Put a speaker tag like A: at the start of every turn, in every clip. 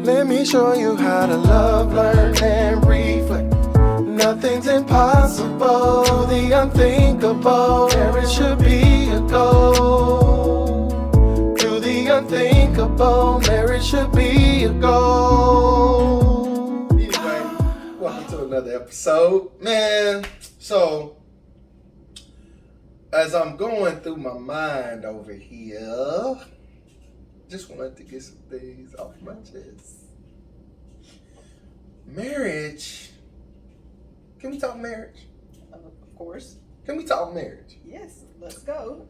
A: Let me show you how to love, learn, and reflect. Nothing's impossible, the unthinkable. Marriage should be a goal. Do the unthinkable, marriage should be a goal. Anyway, welcome to another episode. Man, so as I'm going through my mind over here, just wanted to get some things off my chest. Marriage. Can we talk marriage?
B: Of course.
A: Can we talk marriage?
B: Yes, let's go.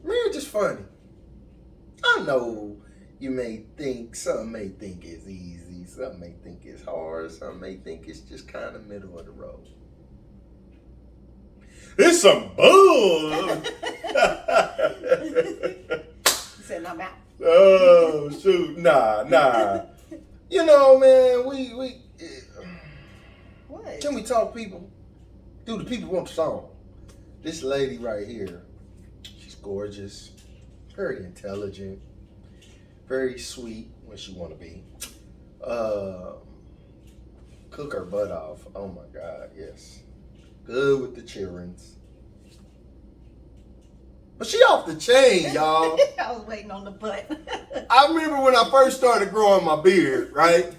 A: Marriage is funny. I know you some may think it's easy, some may think it's hard, some may think it's just kind of middle of the road. It's some bull.
B: You said I'm out.
A: Oh shoot, nah. You know, man, we
B: What?
A: can we talk people? Do the people want the song? This lady right here, she's gorgeous, very intelligent, very sweet when she want to be. Cook her butt off. Oh my God, yes. Good with the childrens. But she off the chain, y'all.
B: I was waiting on the butt.
A: I remember when I first started growing my beard, right?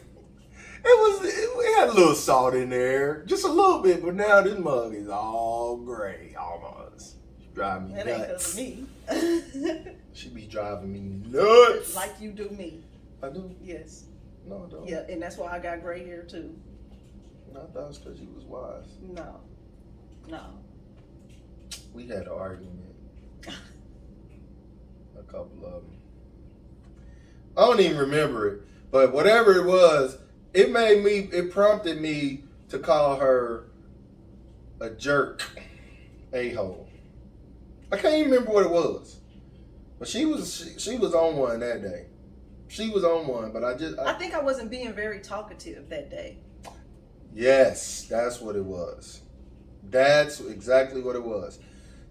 A: It had a little salt in there, just a little bit, but now this mug is all gray, almost. She driving me
B: That
A: nuts.
B: ain't because of me.
A: She be driving me nuts.
B: Like you do me.
A: I do?
B: Yes.
A: No, I don't.
B: Yeah, and that's why I got gray hair too.
A: No, I thought it was because you was wise.
B: No.
A: We had an argument. A couple of them. I don't even remember it, but whatever it was, it prompted me to call her a jerk, a-hole. I can't even remember what it was, but she was on one that day. She was on one, but I
B: think I wasn't being very talkative that day.
A: Yes, that's what it was. That's exactly what it was.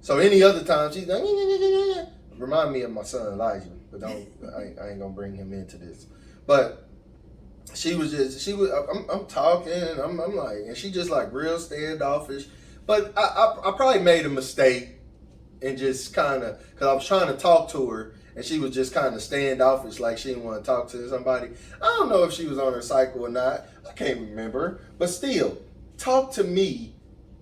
A: So any other time she's like, remind me of my son Elijah, but I ain't gonna bring him into this. But I'm talking, and I'm like, and she just like real standoffish. But I probably made a mistake and just kind of, because I was trying to talk to her, and she was just kind of standoffish, like she didn't want to talk to somebody. I don't know if she was on her cycle or not. I can't remember. But still, talk to me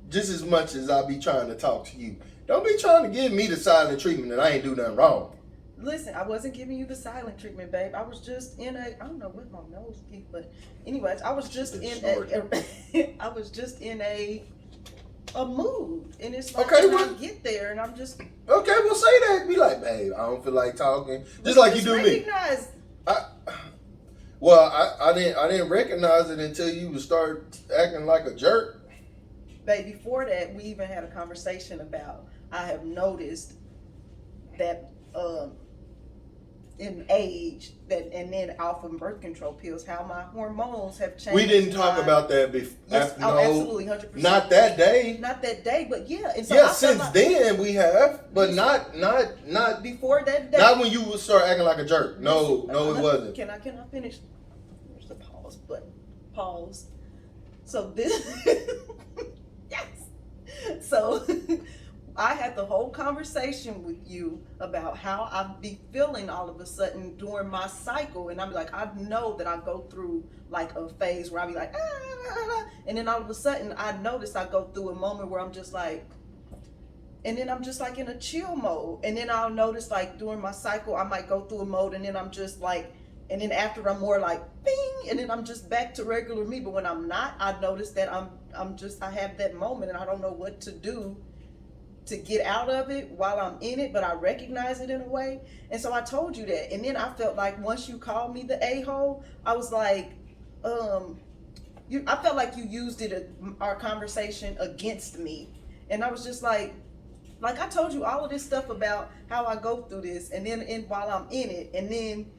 A: just as much as I be trying to talk to you. Don't be trying to give me the silent treatment and I ain't do nothing wrong.
B: Listen, I wasn't giving you the silent treatment, babe. I was just in I don't know what my nose did, but anyways, I was just in a mood. And it's like,
A: okay,
B: I get there and I'm just...
A: Okay, well say that. Be like, babe, I don't feel like talking. Just like you do me. I didn't recognize it until you would start acting like a jerk.
B: Babe, before that, we even had a conversation about, I have noticed that in age, and then off of birth control pills, how my hormones have changed.
A: We didn't talk about that before.
B: Yes,
A: no,
B: absolutely, 100%.
A: Not that day.
B: Not that day, but yeah. And so
A: yeah, since then we have, but not
B: before that day.
A: Not when you would start acting like a jerk. No, it wasn't.
B: Can I finish? There's the pause button. Pause. So this, yes. So I had the whole conversation with you about how I'd be feeling all of a sudden during my cycle, and I'm like, I know that I go through like a phase where I be like, and then all of a sudden I notice I go through a moment where I'm just like, and then I'm just like in a chill mode, and then I'll notice like during my cycle I might go through a mode, and then I'm just like, and then after I'm more like bing, and then I'm just back to regular me. But when I'm not, I notice that I have that moment and I don't know what to do to get out of it while I'm in it, but I recognize it in a way. And so I told you that. And then I felt like once you called me the a-hole, I was like, I felt like you used our conversation against me. And I was just like I told you all of this stuff about how I go through this, and then while I'm in it, and then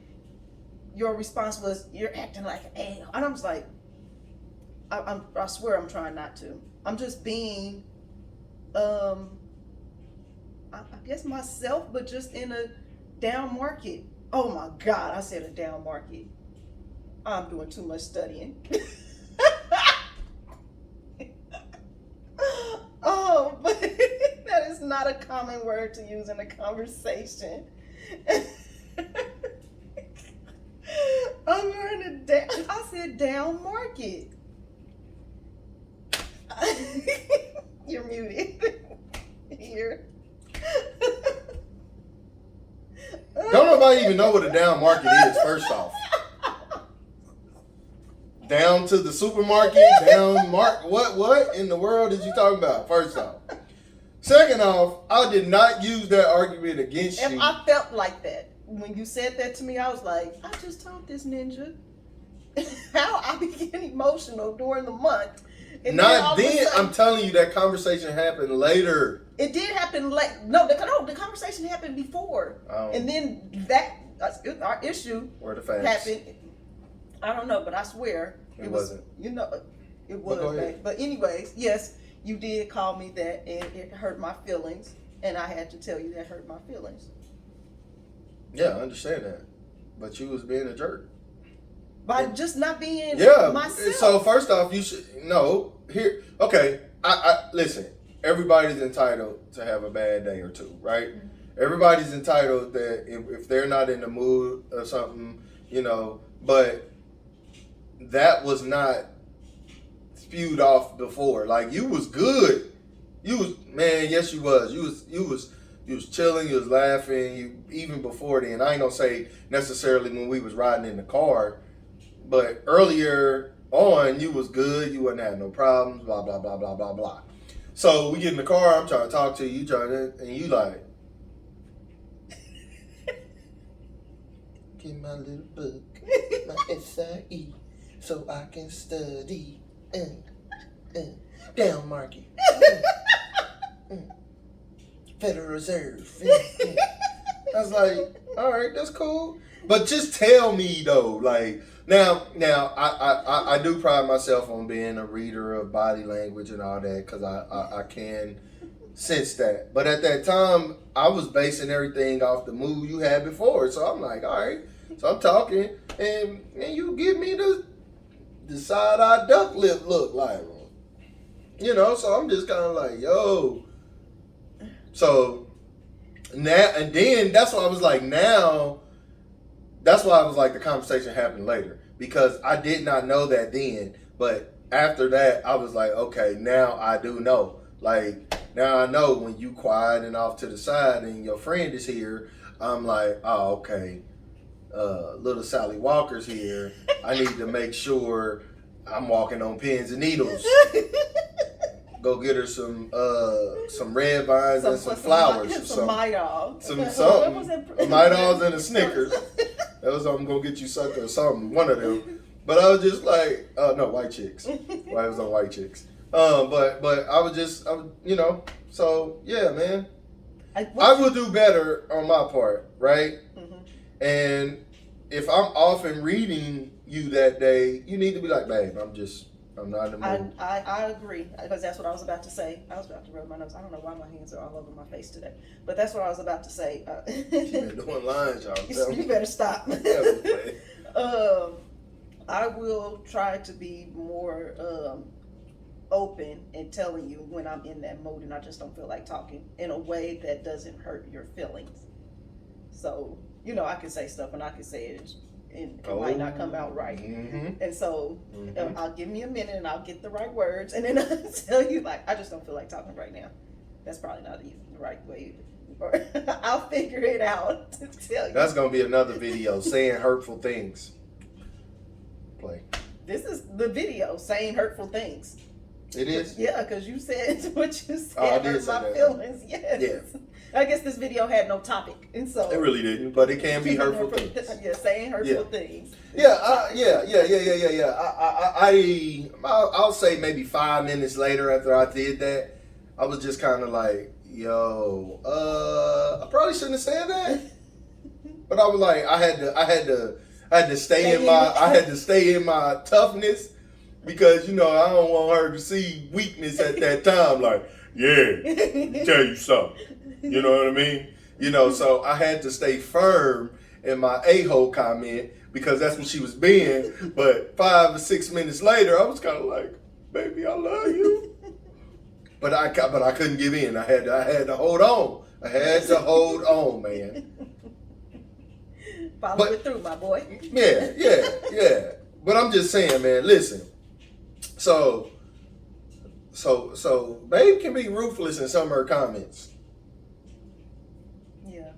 B: your response was, you're acting like an a-hole. And I'm just like, I swear I'm trying not to. I'm just being, I guess myself, but just in a down market. Oh my God, I said a down market. I'm doing too much studying. Oh, but that is not a common word to use in a conversation. I'm going to I said down market. You're muted. Here.
A: Don't nobody even know what a down market is, first off. Down to the supermarket, what in the world is you talking about, first off? Second off, I did not use that argument against you.
B: And I felt like that. When you said that to me, I was like, I just told this ninja how I became emotional during the month. And
A: not then, I'm telling you that conversation happened later.
B: It did happen late. No, the conversation happened before. And then our issue happened. I don't know, but I swear
A: it wasn't.
B: You know, it was. But anyways, yes, you did call me that, and it hurt my feelings, and I had to tell you that hurt my feelings.
A: Yeah, I understand that, but you was being a jerk
B: by just not being myself.
A: So first off, you should here. Okay, I listen. Everybody's entitled to have a bad day or two, right? Mm-hmm. Everybody's entitled that if they're not in the mood or something, but that was not spewed off before. Like, you was good. Yes, you was. You was chilling, you was laughing, even before then. I ain't gonna say necessarily when we was riding in the car, but earlier on, you was good, you wouldn't have no problems, blah, blah, blah, blah, blah, blah. So we get in the car, I'm trying to talk to you, and you like, get my little book, my SIE, so I can study. Down market. Federal Reserve. I was like, all right, that's cool. But just tell me though, like, now I do pride myself on being a reader of body language and all that, because I can sense that. But at that time, I was basing everything off the mood you had before. So I'm like, all right. So I'm talking, and you give me the side-eye duck lip look, like, so I'm just kind of like, yo. So now, and then that's why I was like, the conversation happened later, because I did not know that then. But after that, I was like, okay, now I do know. Like, now I know when you quiet and off to the side and your friend is here, I'm like, oh, okay. Little Sally Walker's here. I need to make sure I'm walking on pins and needles. Go get her some red vines and some flowers.
B: Some Midol.
A: Midol's and a Snickers. That was I'm gonna get you sucker or something. One of them. But I was just like, no, White Chicks. Well, I was on White Chicks. But I was so yeah, man. I will do better on my part, right? Mm-hmm. And if I'm off and reading you that day, you need to be like, babe, I'm not in the mood.
B: I agree, because that's what I was about to say. I was about to rub my nose. I don't know why my hands are all over my face today, but that's what I was about to say.
A: You've been doing lines, y'all.
B: You better stop. I will try to be more open and telling you when I'm in that mood and I just don't feel like talking, in a way that doesn't hurt your feelings. So, I can say stuff and I can say it and it might not come out right. Mm-hmm. And so I'll give me a minute and I'll get the right words, and then I'll tell you, like, I just don't feel like talking right now. That's probably not the right way. Or I'll figure it out to tell you.
A: That's going to be another video, saying hurtful things. Play.
B: This is the video, saying hurtful things.
A: It is?
B: Yeah, because you said what you said hurt my feelings. Yes. Yeah. I guess this video had no topic, and so
A: it really didn't, but it can be hurtful things.
B: Yeah, saying hurtful things.
A: I'll say maybe 5 minutes later after I did that, I was just kind of like, yo, I probably shouldn't have said that, but I was like, I had to stay in my toughness, because I don't want her to see weakness at that time. Like, yeah, let me tell you something. You know what I mean? So I had to stay firm in my a-hole comment, because that's what she was being. But 5 or 6 minutes later, I was kind of like, baby, I love you. But I couldn't give in. I had to hold on. I had to hold on, man.
B: Follow it through, my boy.
A: Yeah. But I'm just saying, man, listen. So babe can be ruthless in some of her comments.
B: Yeah.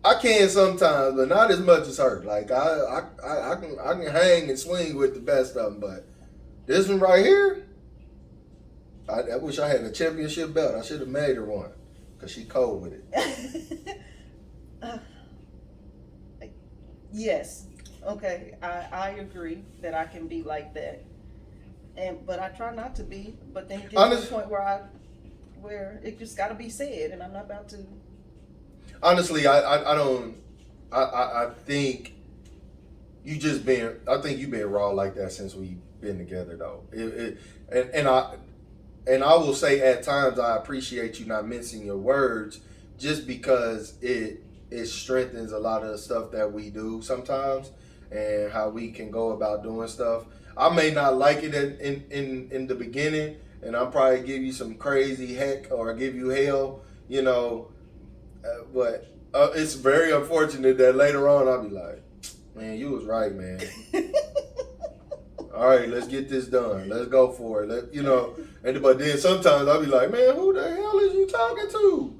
A: I can sometimes, but not as much as her. Like I can hang and swing with the best of them, but this one right here, I wish I had a championship belt. I should have made her one, cause she cold with it.
B: Yes. Okay. I agree that I can be like that, but I try not to be. But then it gets to the point where it just got to be said, and I'm not about to.
A: Honestly, I don't. I think you just been. I think you been raw like that since we've been together, though. And I will say at times I appreciate you not mincing your words, just because it strengthens a lot of the stuff that we do sometimes and how we can go about doing stuff. I may not like it in the beginning, and I'll probably give you some crazy heck or give you hell, but it's very unfortunate that later on I'll be like, man, you was right, man. All right, let's get this done. Let's go for it. But then sometimes I'll be like, man, who the hell is you talking to?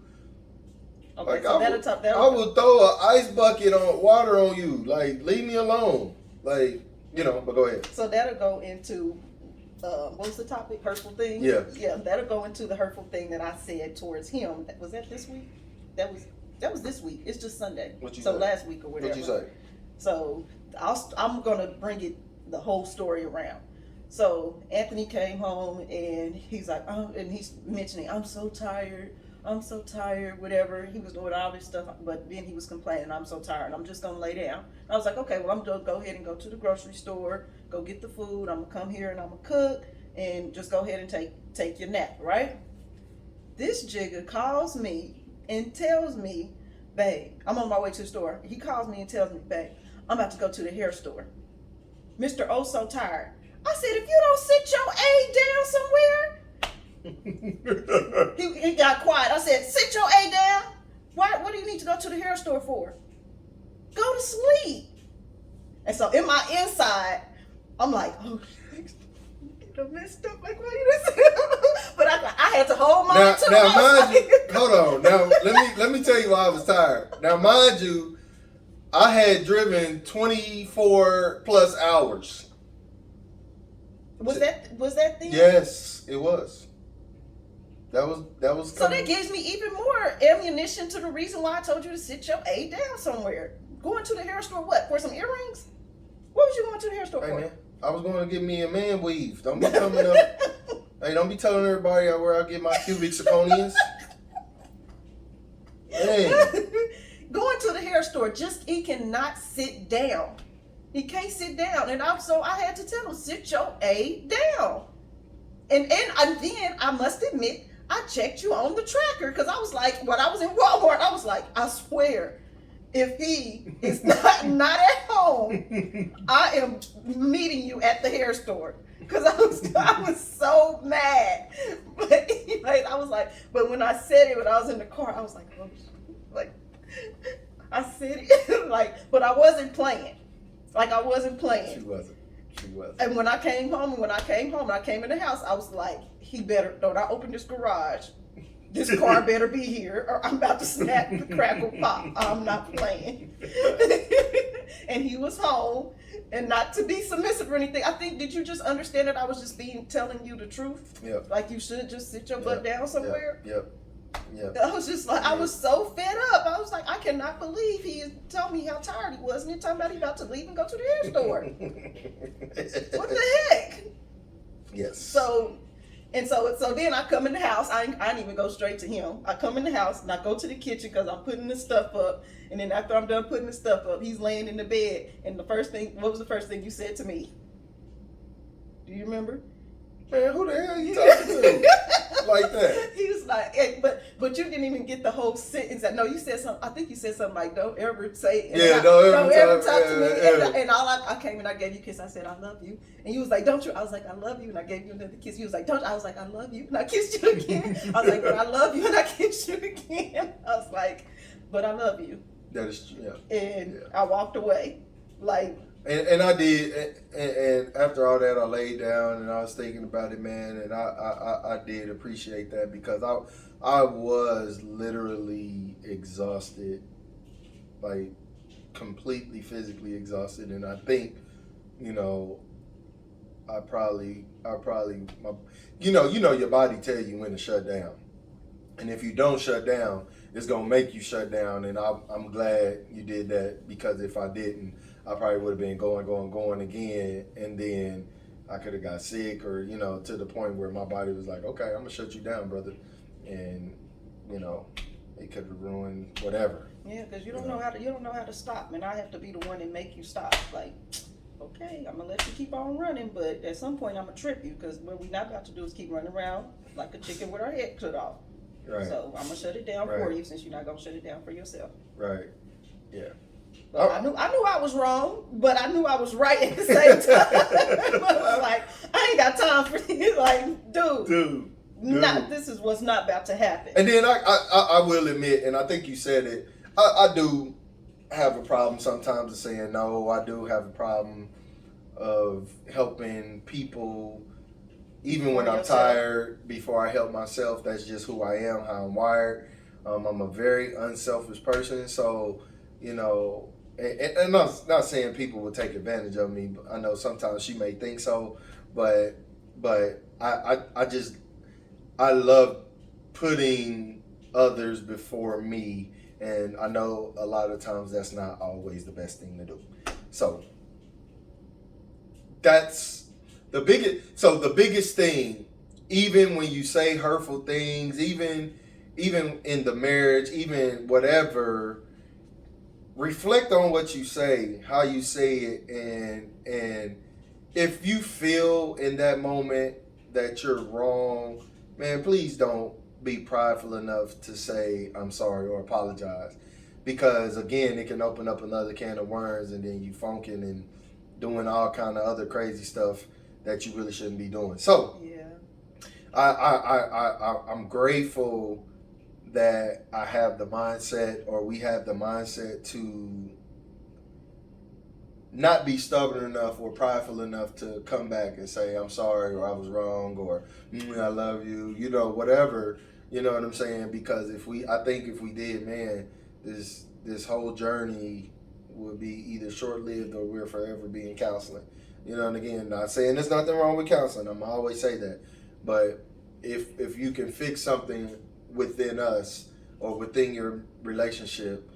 B: Okay,
A: like
B: so
A: I would throw an ice bucket on water on you. Like, leave me alone. Like, but go ahead.
B: So that'll go into what was the topic? Hurtful things?
A: Yeah,
B: that'll go into the hurtful thing that I said towards him. Was that this week? That was this week. It's just Sunday.
A: What you
B: so
A: say?
B: Last week or whatever.
A: What you say?
B: So I'm gonna bring the whole story around. So Anthony came home and he's like, oh, and he's mentioning, I'm so tired, whatever. He was doing all this stuff, but then he was complaining, I'm so tired, I'm just gonna lay down. I was like, okay, well, I'm gonna go ahead and go to the grocery store, go get the food, I'm gonna come here and I'm gonna cook, and just go ahead and take your nap, right? This jigger calls me and tells me, babe, I'm on my way to the store. He calls me and tells me, babe, I'm about to go to the hair store. Mr. Oh So Tired. I said, if you don't sit your A down somewhere. he got quiet. I said, sit your A down. What do you need to go to the hair store for? Go to sleep. And so in my inside, I'm like, oh, I messed up. Like, what you just But I had to hold my tongue.
A: Now, mind you, hold on. Now, let me tell you why I was tired. Now, mind you, I had driven 24 plus hours.
B: Was that thing?
A: Yes, it was. That was.
B: So that gives me even more ammunition to the reason why I told you to sit your A down somewhere. Going to the hair store, what? For some earrings? What was you going to the hair store for?
A: Man, I was going to get me a man weave. Don't be coming up. Hey, don't be telling everybody where I get my cubic zirconians. Hey.
B: Going to the hair store, he cannot sit down. He can't sit down, and I had to tell him, sit your A down. And then I must admit, I checked you on the tracker, because I was like, when I was in Walmart, I was like, I swear, if he is not at home, I am meeting you at the hair store. Because I was so mad. But anyway, I was like, but when I said it when I was in the car, I was like, oh, like, I said it, like, but I wasn't playing. Like, I wasn't playing.
A: She wasn't.
B: And when I came home, and I came in the house, I was like, he better, don't I open this garage, this car better be here, or I'm about to snap the crackle pop. I'm not playing. And he was home, and not to be submissive or anything. I think, did you just understand that I was just telling you the truth?
A: Yeah.
B: Like, you should just sit your butt down somewhere?
A: Yep.
B: I was just like, I was so fed up. I was like, I cannot believe he told me how tired he was, and he's talking about he about to leave and go to the hair store. What the heck?
A: Yes.
B: So then I come in the house. I didn't even go straight to him. I come in the house and I go to the kitchen because I'm putting this stuff up. And then after I'm done putting the stuff up, he's laying in the bed. And what was the first thing you said to me? Do you remember?
A: Man, who the hell are you talking to? like that.
B: He was like, hey, but you didn't even get the whole sentence. No, you said something. I think you said something like, "Don't ever say." Don't ever talk to me.
A: Yeah.
B: And all I came and I gave you a kiss. I said, "I love you," and you was like, "Don't you?" I was like, "I love you," and I gave you another kiss. He was like, "Don't." I was like, "I love you," and I kissed you again. I was like, "But I love you," and I kissed you again. I was like, "But I love you."
A: That is true. Yeah.
B: And I walked away, like.
A: And I did, and after all that, I laid down and I was thinking about it, man, and I did appreciate that because I was literally exhausted, like completely physically exhausted, and I think, you know, I probably, your body tell you when to shut down, and if you don't shut down, it's gonna make you shut down, and I'm glad you did that because if I didn't, I probably would have been going again, and then I could have got sick or, to the point where my body was like, okay, I'm gonna shut you down, brother, and it could have ruined whatever.
B: Yeah, because you don't know how to stop, and I have to be the one that make you stop. Like, okay, I'm gonna let you keep on running, but at some point I'm gonna trip you because what we're not about to do is keep running around like a chicken with our head cut off.
A: Right.
B: So I'm gonna shut it down for you since you're not gonna shut it down for yourself.
A: Right. Yeah.
B: But I knew I was wrong, but I knew I was right at the same time. But I was like, I ain't got time for this. Like, dude. This is what's not about to happen.
A: And then I will admit, and I think you said it, I do have a problem sometimes of saying no. I do have a problem of helping people, even when I'm tired, before I help myself. That's just who I am, how I'm wired. I'm a very unselfish person, so, and I'm not saying people will take advantage of me. I know sometimes she may think so, but I love putting others before me, and I know a lot of times that's not always the best thing to do. So that's the biggest. So the biggest thing, even when you say hurtful things, even in the marriage, even whatever, reflect on what you say, how you say it, and if you feel in that moment that you're wrong, man, please don't be prideful enough to say I'm sorry or apologize, because again, it can open up another can of worms, and then you funking and doing all kind of other crazy stuff that you really shouldn't be doing. So
B: yeah,
A: I'm grateful that I have the mindset, or we have the mindset, to not be stubborn enough or prideful enough to come back and say I'm sorry, or I was wrong, or I love you, whatever, you know what I'm saying? Because I think if we did, man, this whole journey would be either short-lived or we'll forever be in counseling. And again, not saying there's nothing wrong with counseling. I'm always say that, but if you can fix something within us or within your relationship,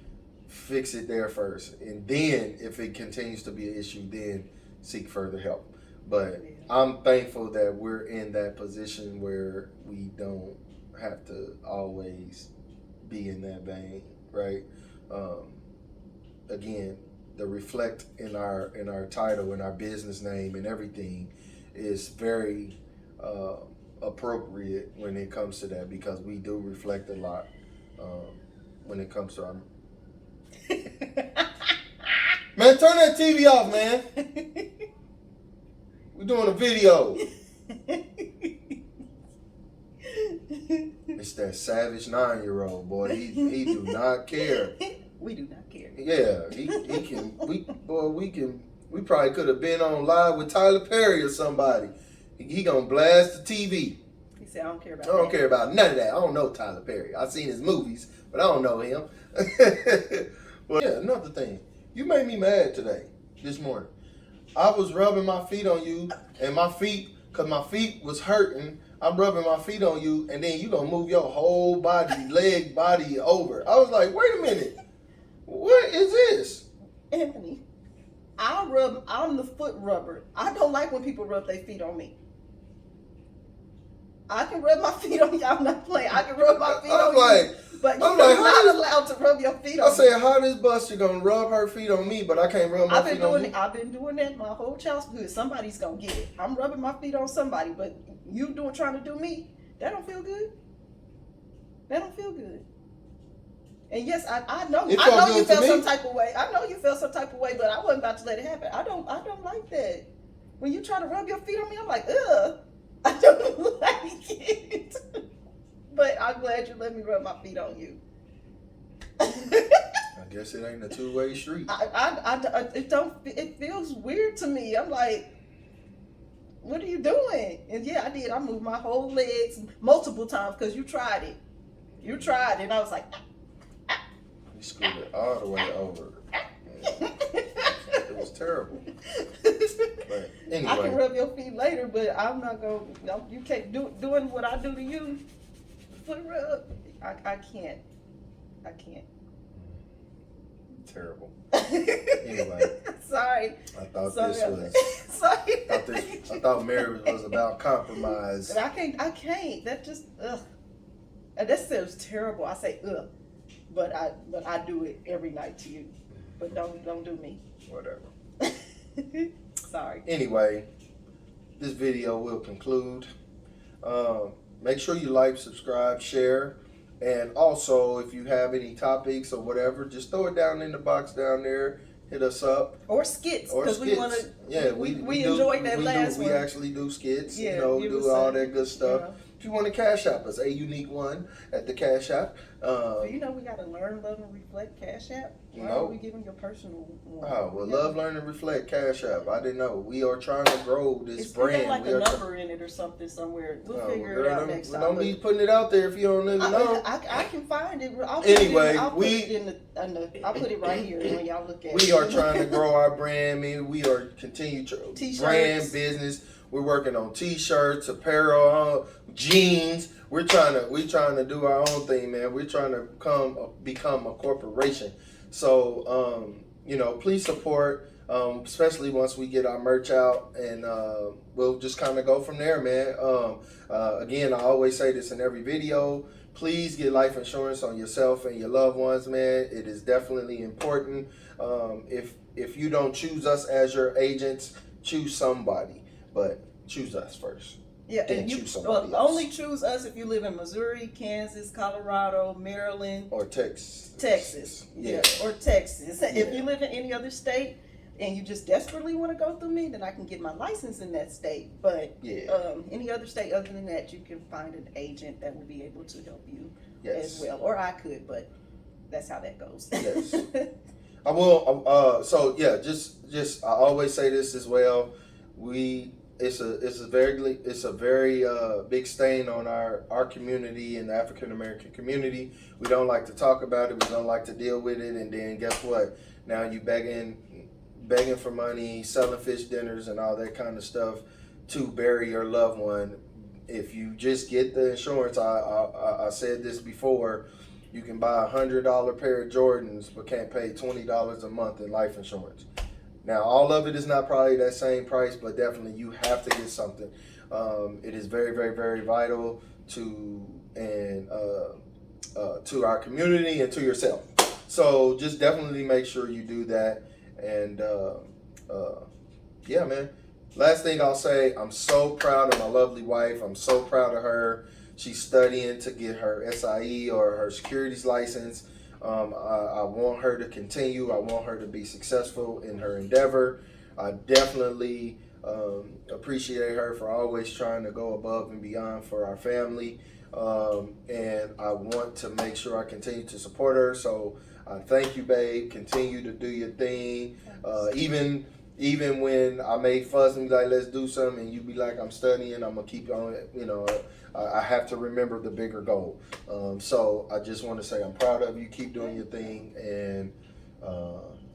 A: fix it there first, and then if it continues to be an issue, then seek further help. But I'm thankful that we're in that position where we don't have to always be in that vein, right? Again, the reflect in our title and our business name and everything is very appropriate when it comes to that, because we do reflect a lot when it comes to our man, turn that TV off, man. We're doing a video. It's that savage 9-year-old boy. He do not care.
B: We do not care.
A: Yeah, he can. We probably could have been on live with Tyler Perry or somebody. He gonna blast the TV.
B: He said, I don't care about
A: I don't care about none of that. I don't know Tyler Perry. I've seen his movies, but I don't know him. But yeah, another thing. You made me mad this morning. I was rubbing my feet on you, and because my feet was hurting, I'm rubbing my feet on you, and then you gonna move your whole body, body over. I was like, wait a minute. What is this?
B: Anthony, I'm the foot rubber. I don't like when people rub their feet on me. I can rub my feet on you. I'm not playing. I can rub my feet on you. But you're not allowed to rub your feet on me.
A: I said, how this buster gonna rub her feet on me, but I can't rub my feet on you?
B: I've been doing that my whole childhood. Somebody's gonna get it. I'm rubbing my feet on somebody, but you trying to do me, That don't feel good. That don't feel good. And yes, I know
A: It
B: I
A: felt
B: know
A: good
B: you
A: to
B: felt
A: me.
B: some type of way. I know you felt some type of way, but I wasn't about to let it happen. I don't like that. When you try to rub your feet on me, I'm like, ugh. I don't like it. But I'm glad you let me rub my feet on you.
A: I guess it ain't a two-way street.
B: It feels weird to me. I'm like, what are you doing? And yeah, I did. I moved my whole legs multiple times because you tried it. You tried it. And I was like,
A: You screwed it all the way over. It was terrible. But anyway.
B: I can rub your feet later, but I'm not going to, no, you can't doing what I do to you. Foot rub. I can't. I can't.
A: Terrible. Anyway.
B: Sorry.
A: I thought
B: Sorry.
A: this was.
B: Sorry.
A: I thought marriage was about compromise.
B: I can't. That just, ugh. And that sounds terrible. I say, ugh. But I do it every night to you. But don't do me.
A: Whatever.
B: Sorry.
A: Anyway, this video will conclude. Make sure you like, subscribe, share. And also, if you have any topics or whatever, just throw it down in the box down there. Hit us up.
B: Or skits, because we want to.
A: Yeah,
B: we enjoyed that last one.
A: We actually do skits.
B: Yeah,
A: do all that good stuff.
B: You know.
A: If you want to Cash App us, a unique one at the Cash App.
B: Do you know we got to learn, love, and reflect Cash App? Why are we giving your personal one?
A: Oh, well, love, learn, and reflect Cash App. I didn't know. We are trying to grow this brand.
B: It's like a number in it or something somewhere. We'll figure it out next time.
A: Don't be putting it out there if you don't even know.
B: I can find it. I'll put it right here when y'all look at it.
A: We are trying to grow our brand. I mean, we are continue brand business. We're working on T-shirts, apparel, jeans. We're trying to do our own thing, man. We're trying to become a corporation. So, please support, especially once we get our merch out, and we'll just kind of go from there, man. Again, I always say this in every video. Please get life insurance on yourself and your loved ones, man. It is definitely important. If you don't choose us as your agents, choose somebody. But choose us first.
B: Yeah,
A: and you
B: only choose us if you live in Missouri, Kansas, Colorado, Maryland,
A: or Texas.
B: Yeah, or Texas. Yeah. If you live in any other state and you just desperately want to go through me, then I can get my license in that state. But any other state other than that, you can find an agent that will be able to help you as well. Or I could, but that's how that goes.
A: Yes. I will. I always say this as well. It's a very big stain on our community and the African American community. We don't like to talk about it. We don't like to deal with it. And then guess what? Now you begging for money, selling fish dinners and all that kind of stuff to bury your loved one. If you just get the insurance, I said this before. You can buy $100 pair of Jordans, but can't pay $20 a month in life insurance. Now, all of it is not probably that same price, but definitely you have to get something. It is very, very, very vital to our community and to yourself. So just definitely make sure you do that. And yeah, man. Last thing I'll say, I'm so proud of my lovely wife. I'm so proud of her. She's studying to get her SIE or her securities license. I want her to continue. I want her to be successful in her endeavor. I definitely appreciate her for always trying to go above and beyond for our family. And I want to make sure I continue to support her. So thank you, babe. Continue to do your thing. Even when I may fuss and be like, let's do something, and you be like, I'm studying, I'm going to keep on, I have to remember the bigger goal. So I just want to say I'm proud of you. Keep doing your thing, and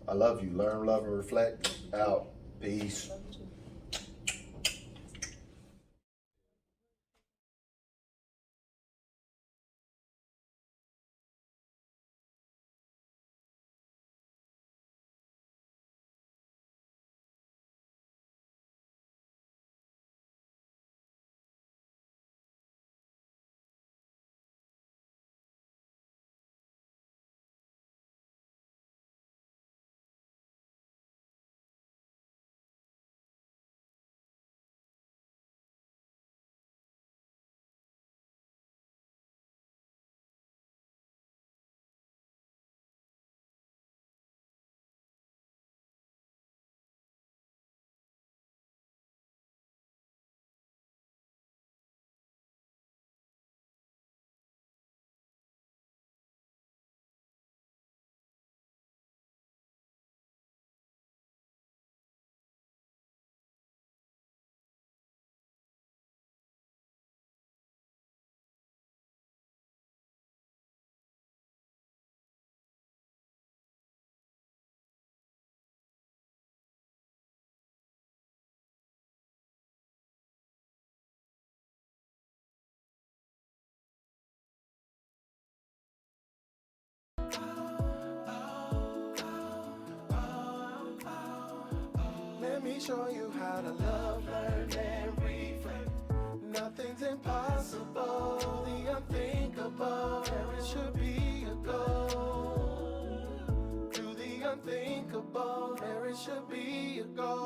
A: I love you. Learn, love, and reflect. Out. Peace. me show you how to love, learn, and reflect. Nothing's impossible, the unthinkable, there it should be a goal. Do the unthinkable, there it should be a goal.